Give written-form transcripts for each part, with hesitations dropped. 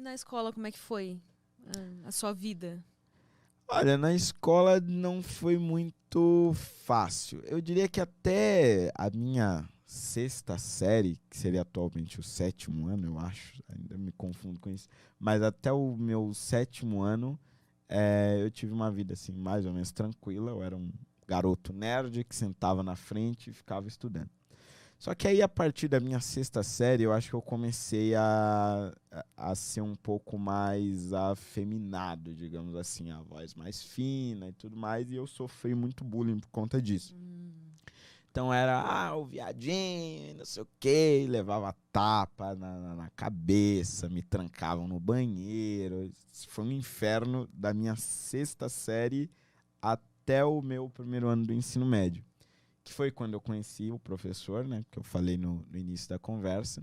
na escola, como é que foi a sua vida? Olha, na escola não foi muito fácil. Eu diria que até a minha sexta série, que seria atualmente o sétimo ano, eu acho, ainda me confundo com isso, mas até o meu sétimo ano, eu tive uma vida assim, mais ou menos tranquila. Eu era um garoto nerd que sentava na frente e ficava estudando. Só que aí, a partir da minha sexta série, eu acho que eu comecei a ser um pouco mais afeminado, digamos assim, a voz mais fina e tudo mais, e eu sofri muito bullying por conta disso. Então era, o viadinho, não sei o quê, levava tapa na cabeça, me trancavam no banheiro. Isso foi um inferno da minha sexta série até o meu primeiro ano do ensino médio, que foi quando eu conheci o professor, né, que eu falei no início da conversa.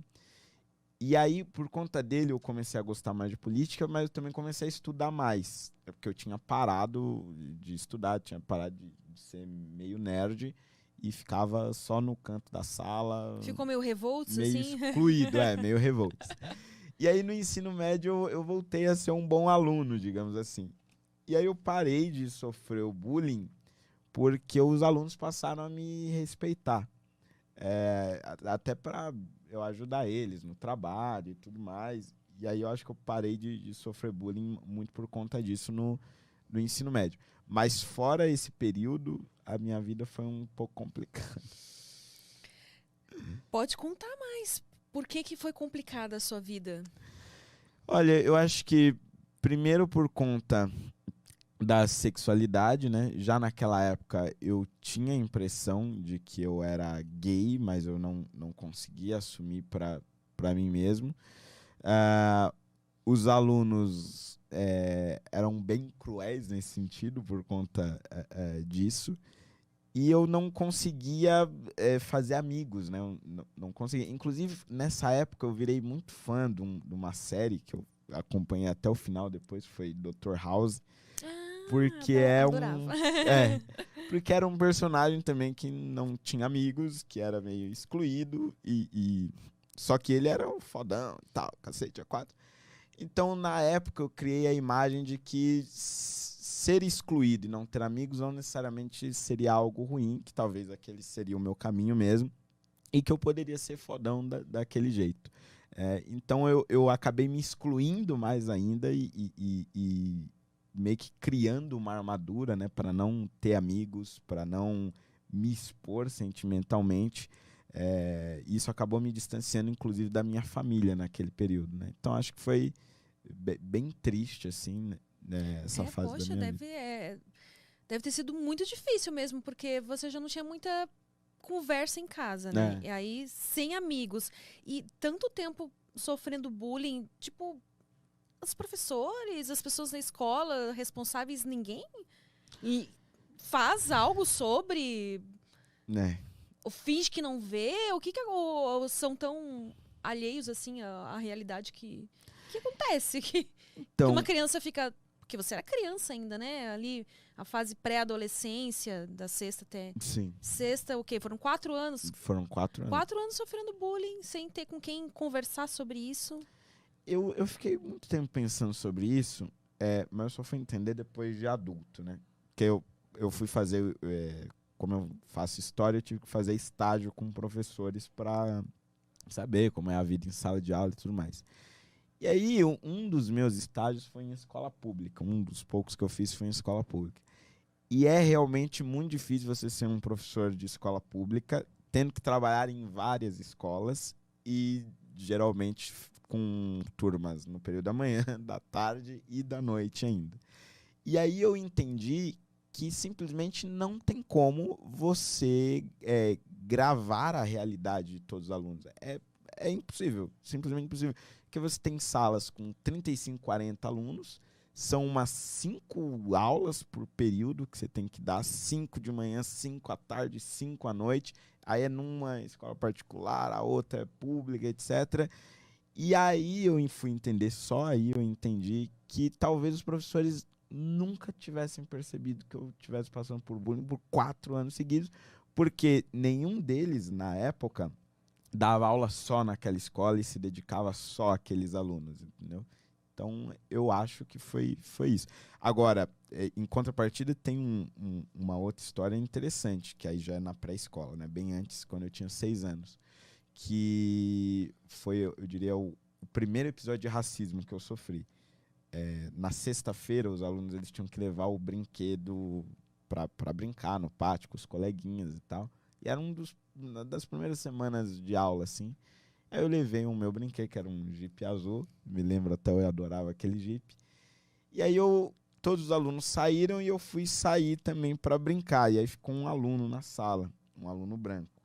E aí, por conta dele, eu comecei a gostar mais de política, mas eu também comecei a estudar mais. É porque eu tinha parado de estudar, tinha parado de ser meio nerd e ficava só no canto da sala, Ficou meio revoltos, meio assim? excluído, meio revolto. E aí, no ensino médio, eu voltei a ser um bom aluno, digamos assim. E aí eu parei de sofrer o bullying porque os alunos passaram a me respeitar. Até para eu ajudar eles no trabalho e tudo mais. E aí eu acho que eu parei de sofrer bullying muito por conta disso no ensino médio. Mas fora esse período, a minha vida foi um pouco complicada. Pode contar mais. Por que que foi complicada a sua vida? Olha, eu acho que primeiro por conta da sexualidade, né? Já naquela época eu tinha a impressão de que eu era gay, mas eu não conseguia assumir para mim mesmo. Ah, os alunos eram bem cruéis nesse sentido por conta disso. E eu não conseguia fazer amigos, né? Eu não conseguia. Inclusive, nessa época, eu virei muito fã de uma série que eu acompanhei até o final depois, foi Dr. House, porque Adorava. porque era um personagem também que não tinha amigos, que era meio excluído, só que ele era um fodão e tal, cacete, a quatro. Então, na época, eu criei a imagem de que ser excluído e não ter amigos não necessariamente seria algo ruim, que talvez aquele seria o meu caminho mesmo, e que eu poderia ser fodão daquele jeito. Então, eu acabei me excluindo mais ainda e meio que criando uma armadura, né, para não ter amigos, para não me expor sentimentalmente. Isso acabou me distanciando, inclusive, da minha família naquele período, né? Então, acho que foi bem triste, assim, né, essa fase da Poxa, minha vida. deve ter sido muito difícil mesmo, porque você já não tinha muita conversa em casa, né? É, E aí, sem amigos. E tanto tempo sofrendo bullying, tipo, os professores, as pessoas na escola, responsáveis, ninguém e faz algo sobre, né. ou finge que não vê, o que que ou são tão alheios assim à realidade que acontece que uma Então, criança fica, porque você era criança ainda, né? Ali a fase pré-adolescência, da sexta até sim, sexta, o quê? Foram 4 anos. foram 4 anos. 4 anos sofrendo bullying, sem ter com quem conversar sobre isso. Eu fiquei muito tempo pensando sobre isso, mas eu só fui entender depois de adulto, né? Porque eu fui fazer, como eu faço história, eu tive que fazer estágio com professores para saber como é a vida em sala de aula e tudo mais. E aí, um dos meus estágios foi em escola pública. Um dos poucos que eu fiz foi em escola pública. E é realmente muito difícil você ser um professor de escola pública, tendo que trabalhar em várias escolas e geralmente com turmas no período da manhã, da tarde e da noite ainda. E aí eu entendi que simplesmente não tem como você gravar a realidade de todos os alunos. É impossível, simplesmente impossível. Porque você tem salas com 35, 40 alunos, são umas 5 aulas por período que você tem que dar, 5 de manhã, 5 à tarde, 5 à noite. Aí é numa escola particular, a outra é pública, etc. E aí eu fui entender, só aí eu entendi que talvez os professores nunca tivessem percebido que eu estivesse passando por bullying por 4 anos seguidos, porque nenhum deles, na época, dava aula só naquela escola e se dedicava só àqueles alunos, entendeu? Então, eu acho que foi isso. Agora, em contrapartida, tem uma outra história interessante, que aí já é na pré-escola, né? Bem antes, quando eu tinha 6 anos. Que foi, eu diria, o primeiro episódio de racismo que eu sofri. Na sexta-feira, os alunos eles tinham que levar o brinquedo para brincar no pátio com os coleguinhas e tal. E era uma das primeiras semanas de aula, assim. Aí eu levei o meu brinquedo, que era um Jeep azul. Me lembro até, eu adorava aquele Jeep. E aí todos os alunos saíram e eu fui sair também para brincar. E aí ficou um aluno na sala, um aluno branco.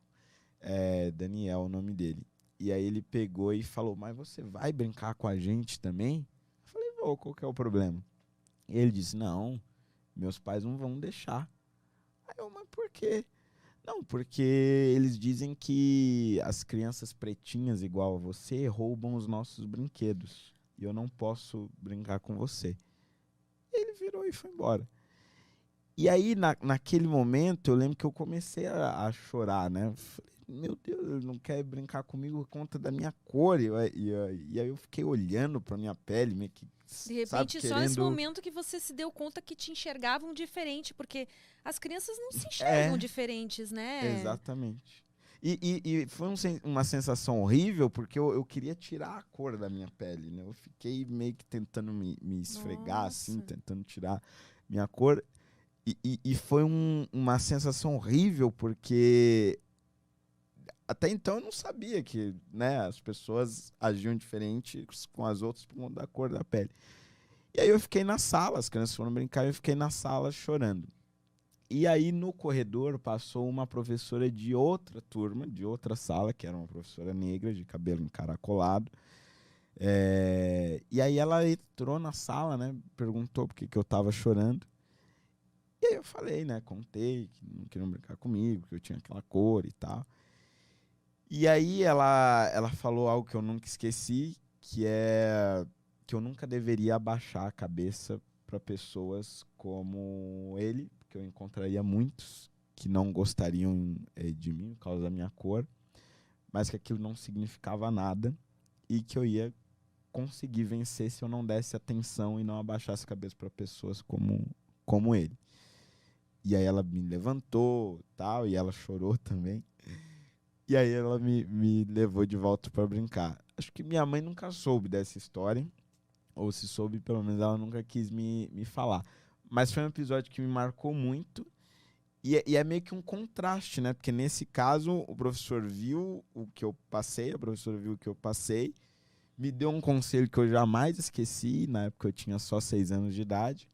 Daniel, o nome dele. E aí ele pegou e falou, mas você vai brincar com a gente também? Eu falei, vou, qual que é o problema? E ele disse, não, meus pais não vão deixar. Aí eu, mas por quê? Não, porque eles dizem que as crianças pretinhas igual a você roubam os nossos brinquedos. E eu não posso brincar com você. E ele virou e foi embora. E aí, naquele momento, eu lembro que eu comecei a chorar, né? Falei, meu Deus, ele não quer brincar comigo por conta da minha cor. E aí eu fiquei olhando pra minha pele, meio que, De sabe, repente, só nesse querendo... momento que você se deu conta que te enxergavam diferente, porque as crianças não se enxergam diferentes, né? Exatamente. E foi uma sensação horrível, porque eu queria tirar a cor da minha pele, né? Eu fiquei meio que tentando me esfregar, assim, Nossa. tentando tirar minha cor. E foi uma sensação horrível, porque até então eu não sabia que, né, as pessoas agiam diferente com as outras por conta da cor da pele. E aí eu fiquei na sala, as crianças foram brincar e eu fiquei na sala chorando. E aí no corredor passou uma professora de outra turma, de outra sala, que era uma professora negra, de cabelo encaracolado. E aí ela entrou na sala, né, perguntou por que eu tava chorando. E aí eu falei, né, contei que não queriam brincar comigo, que eu tinha aquela cor e tal. E aí ela falou algo que eu nunca esqueci, que é que eu nunca deveria abaixar a cabeça para pessoas como ele, porque eu encontraria muitos que não gostariam de mim por causa da minha cor, mas que aquilo não significava nada e que eu ia conseguir vencer se eu não desse atenção e não abaixasse a cabeça para pessoas como ele. E aí ela me levantou, tal, e ela chorou também. E aí ela me levou de volta para brincar. Acho que minha mãe nunca soube dessa história, ou se soube, pelo menos ela nunca quis me falar. Mas foi um episódio que me marcou muito, e é meio que um contraste, né? Porque nesse caso o professor viu o que eu passei, a professora viu o que eu passei, me deu um conselho que eu jamais esqueci, na época eu tinha só 6 anos de idade.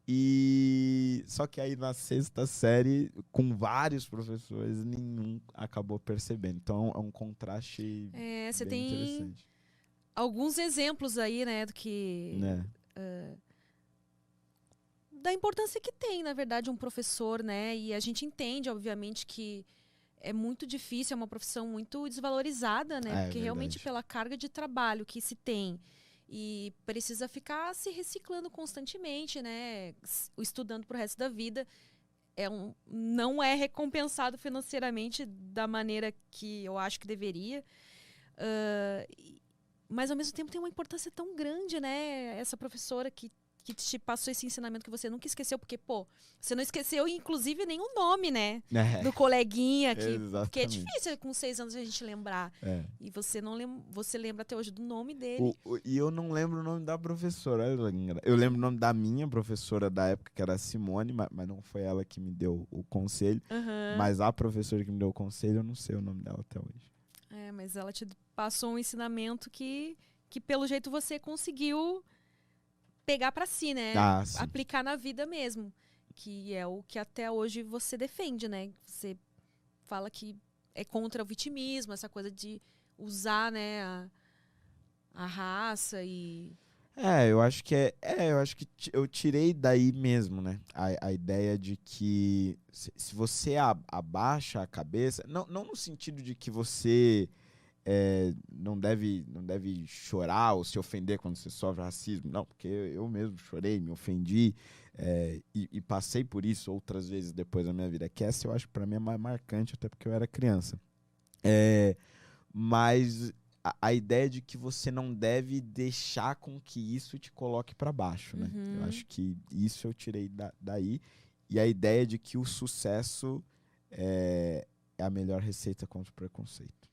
E só que aí na sexta série, com vários professores, nenhum acabou percebendo. Então é um contraste Você bem tem interessante. alguns exemplos aí, né, do que Né? da importância que tem, na verdade, um professor, né? E a gente entende, obviamente, que é muito difícil, é uma profissão muito desvalorizada, né? É Porque realmente verdade. pela carga de trabalho que se tem e precisa ficar se reciclando constantemente, né? Estudando pro resto da vida. Não é recompensado financeiramente da maneira que eu acho que deveria. Mas ao mesmo tempo tem uma importância tão grande, né? Essa professora que te passou esse ensinamento que você nunca esqueceu, porque, pô, você não esqueceu, inclusive, nem o nome, né? Do coleguinha, porque é Exatamente. difícil com 6 anos a gente lembrar. É. E você lembra até hoje do nome dele. E eu não lembro o nome da professora. Eu lembro o nome da minha professora da época, que era a Simone, mas não foi ela que me deu o conselho. Mas a professora que me deu o conselho, eu não sei o nome dela até hoje. Mas ela te passou um ensinamento que pelo jeito você conseguiu pegar pra si, né? Sim. Aplicar na vida mesmo. Que é o que até hoje você defende, né? Você fala que é contra o vitimismo, essa coisa de usar, né, a raça e... Eu acho que eu acho que eu tirei daí mesmo, né? A ideia de que se você abaixa a cabeça, não no sentido de que você não deve chorar ou se ofender quando você sofre racismo, não, porque eu mesmo chorei, me ofendi e passei por isso outras vezes depois da minha vida. Que essa eu acho que pra mim é mais marcante, até porque eu era criança. Mas a ideia de que você não deve deixar com que isso te coloque para baixo, né? Eu acho que isso eu tirei daí. E a ideia de que o sucesso é a melhor receita contra o preconceito.